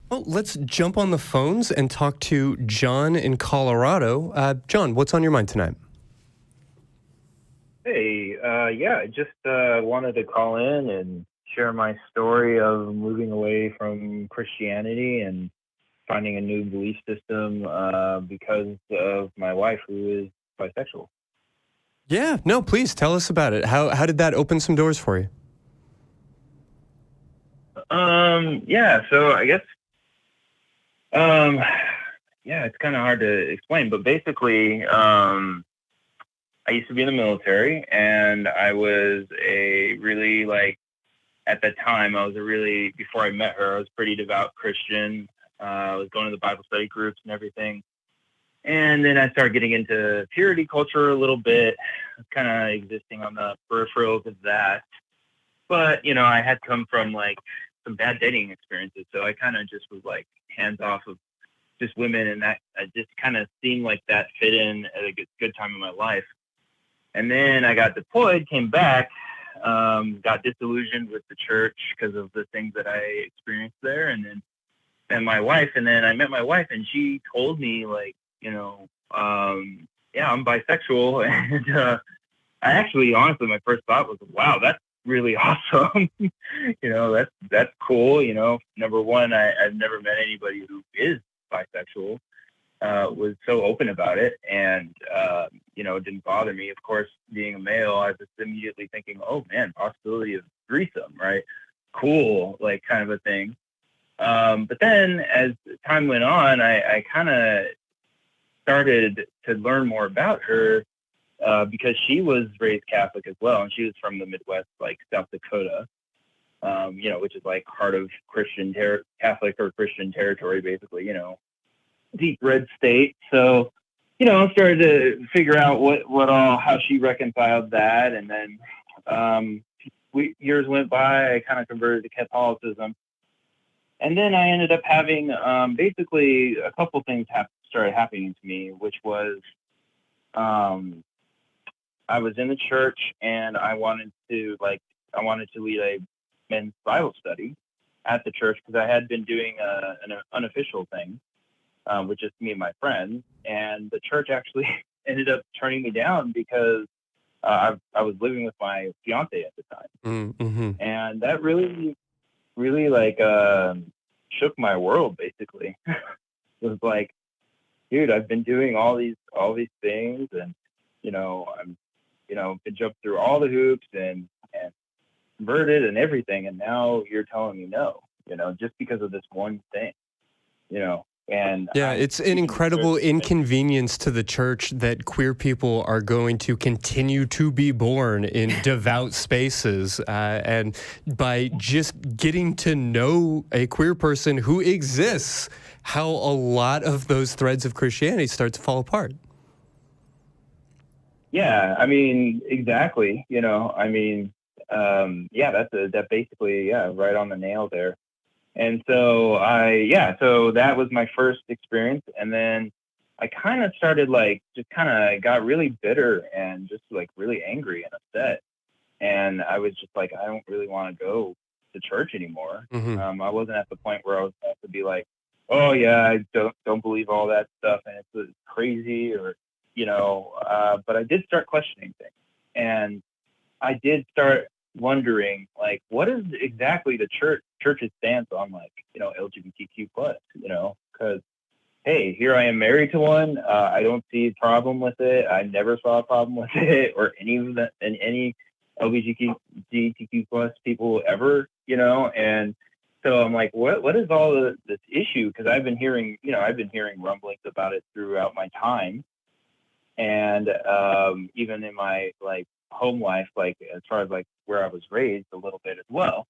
Well, let's jump on the phones and talk to John in Colorado. John, what's on your mind tonight? Hey, I just wanted to call in and share my story of moving away from Christianity and finding a new belief system because of my wife, who is bisexual. Yeah, no, please tell us about it. How did that open some doors for you? So I guess, it's kind of hard to explain, but basically, I used to be in the military, and I was a really, at the time, before I met her, I was a pretty devout Christian. I was going to the Bible study groups and everything. And then I started getting into purity culture a little bit, kind of existing on the peripherals of that. But, I had come from some bad dating experiences. So I kind of just was hands off of just women. And that just kind of seemed like that fit in at a good time in my life. And then I got deployed, came back, got disillusioned with the church because of the things that I experienced there. And then I met my wife, and she told me I'm bisexual. And I actually, honestly, my first thought was, wow, that's really awesome. That's cool. Number one, I've never met anybody who is bisexual, was so open about it. And, it didn't bother me. Of course, being a male, I was just immediately thinking, oh man, possibility of threesome, right? Cool, kind of a thing. But then as time went on, I kind of started to learn more about her because she was raised Catholic as well. And she was from the Midwest, South Dakota, which is heart of Catholic or Christian territory, basically, deep red state. So, started to figure out how she reconciled that. And then years went by, I kind of converted to Catholicism. And then I ended up having basically a couple things started happening to me, which was I was in the church, and I wanted to lead a men's Bible study at the church because I had been doing an unofficial thing with just me and my friends, and the church actually ended up turning me down because I was living with my fiance at the time. Mm-hmm. And that really shook my world. Basically, it was like, dude, I've been doing all these things, and I'm been jumped through all the hoops and converted and everything, and now you're telling me no, just because of this one thing, And yeah, it's an incredible inconvenience to the church that queer people are going to continue to be born in devout spaces. And by just getting to know a queer person who exists, how a lot of those threads of Christianity start to fall apart. Yeah, I mean, exactly. That basically, right on the nail there. And so so that was my first experience. And then I kind of started got really bitter and just really angry and upset. And I was just I don't really want to go to church anymore. Mm-hmm. I wasn't at the point where I was about to be oh yeah, I don't believe all that stuff, and it's crazy, or but I did start questioning things, and I did start wondering what is exactly the church's stance on LGBTQ plus, because hey, here I am married to one. I don't see a problem with it. I never saw a problem with it or any of that and any LGBTQ plus people ever, and so I'm what is all this issue? Because I've been hearing rumblings about it throughout my time, and even in my home life, as far as where I was raised a little bit as well.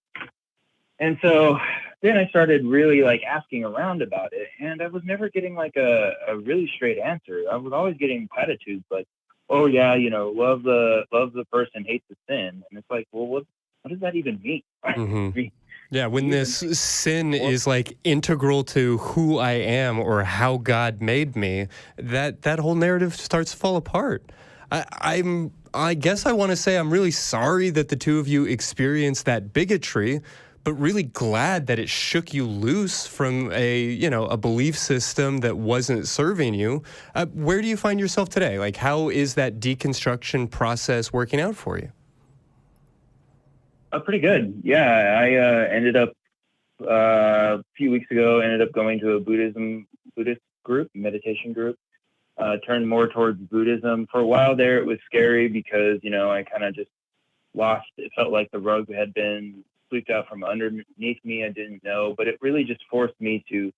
And so then I started really asking around about it, and I was never getting a really straight answer. I was always getting platitudes oh yeah, love the person, hate the sin. And it's well, what does that even mean? Mm-hmm. Yeah, when this sin is integral to who I am or how God made me, that whole narrative starts to fall apart. I guess I want to say I'm really sorry that the two of you experienced that bigotry, but really glad that it shook you loose from a belief system that wasn't serving you. Where do you find yourself today? Like, how is that deconstruction process working out for you? Pretty good. Yeah, I ended up a few weeks ago, ended up going to a Buddhist group, meditation group. Turned more towards Buddhism. For a while there, it was scary because, I kind of just lost. It felt like the rug had been swept out from underneath me. I didn't know, but it really just forced me to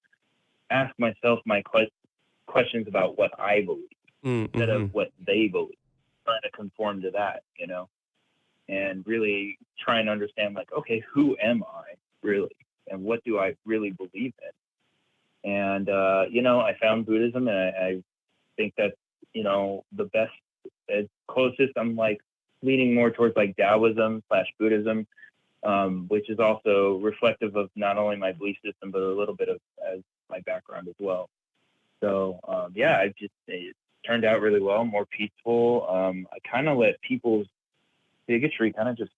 ask myself my questions about what I believe instead of what they believe, trying to conform to that, and really try and understand, like, okay, who am I really? And what do I really believe in? And, I found Buddhism, and I think that's, the best, closest. I'm like leaning more towards like Taoism / Buddhism, which is also reflective of not only my belief system, but a little bit of as my background as well. So, it turned out really well, more peaceful. I kind of let people's bigotry kind of just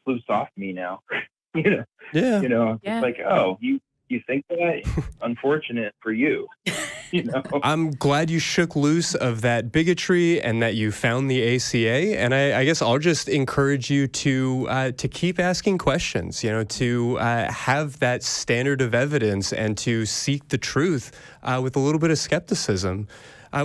loose off me now. Yeah. It's like, oh, you think that? Unfortunate for you. I'm glad you shook loose of that bigotry and that you found the ACA. And I guess I'll just encourage you to keep asking questions, to have that standard of evidence and to seek the truth with a little bit of skepticism.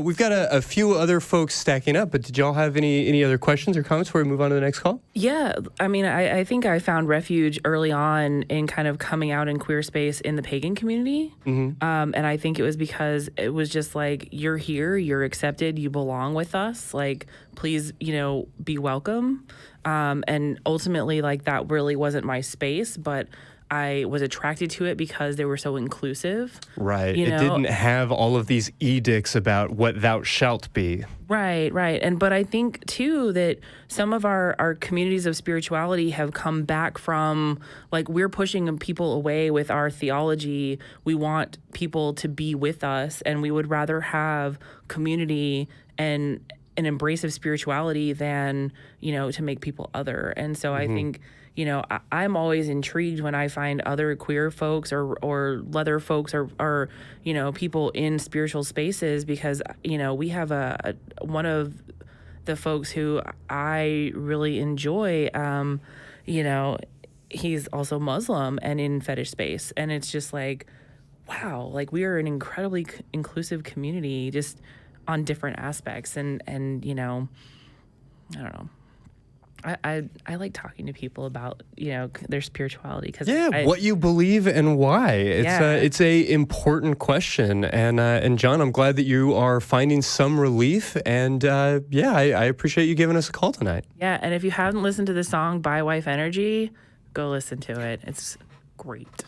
We've got a few other folks stacking up, but did y'all have any other questions or comments before we move on to the next call? Yeah, I mean, I think I found refuge early on in kind of coming out in queer space in the pagan community. And I think it was because it was just like, you're here, you're accepted, you belong with us. Like, please, be welcome. And ultimately, like, that really wasn't my space, but I was attracted to it because they were so inclusive. Right. It didn't have all of these edicts about what thou shalt be. Right. But I think, too, that some of our communities of spirituality have come back from, like, we're pushing people away with our theology. We want people to be with us, and we would rather have community and an embrace of spirituality than, to make people other. And so I think, I'm always intrigued when I find other queer folks or leather folks or people in spiritual spaces, because, we have one of the folks who I really enjoy, he's also Muslim and in fetish space. And it's just like, wow, like, we are an incredibly inclusive community just on different aspects. And I don't know. I like talking to people about, their spirituality. What you believe and why. It's a important question. And John, I'm glad that you are finding some relief. And I appreciate you giving us a call tonight. Yeah, and if you haven't listened to the song By Wife Energy, go listen to it. It's great.